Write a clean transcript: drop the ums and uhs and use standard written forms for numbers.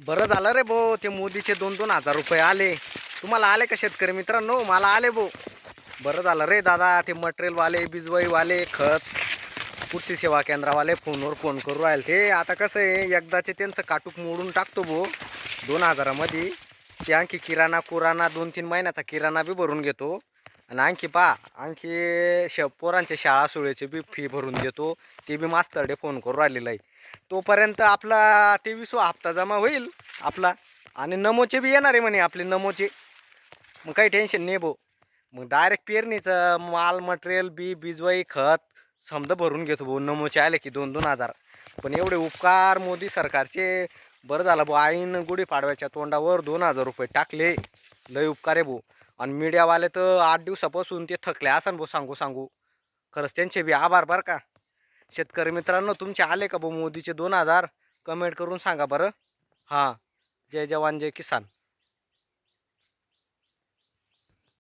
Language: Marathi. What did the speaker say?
बरं झालं रे भाऊ, ते मोदीचे 2-2 हजार रुपये आले. तुम्हाला आले का शेतकरी मित्रांनो? मला आले भाऊ. बरं झालं रे दादा. ते मटेरियलवाले, बिजवाईवाले, खत, कृषी सेवा केंद्रावाले फोनवर फोन करू राहिले. ते आता कसं आहे, एकदाचे त्यांचं काटूक मोडून टाकतो भाऊ 2 हजारामध्ये. ते आणखी किराणा 2-3 महिन्याचा किराणा बी भरून घेतो. आणि आणखी पोरांचे शाळा सोळेचे बी फी भरून देतो. ते बी मास्तरडे फोन करू राहिलेलं आहे. तोपर्यंत आपला 23वा हप्ता जमा होईल आपला. आणि नमोचे बी येणार आहे म्हणे आपले नमोचे. मग काही टेन्शन नाही भाऊ. मग डायरेक्ट पेरणीचं माल मटेरियल बिजवाई खत समजा भरून घेतो भाऊ. नमोचे आले की 2-2 हजार. पण एवढे उपकार मोदी सरकारचे. बरं झालं भाऊ, आईन गुढीपाडव्याच्या तोंडावर 2 हजार रुपये टाकले. लय उपकार आहे भाऊ. आणि मीडियावाले तर 8 दिवसापासून ते थकले असन भाऊ. सांगू खरंच त्यांचे बी आभार बरं का. शेतकरी मित्रांनो, तुमचे आले का भाऊ मोदीचे 2 हजार? कमेंट करून सांगा बरं. हां. जय जवान जय किसान.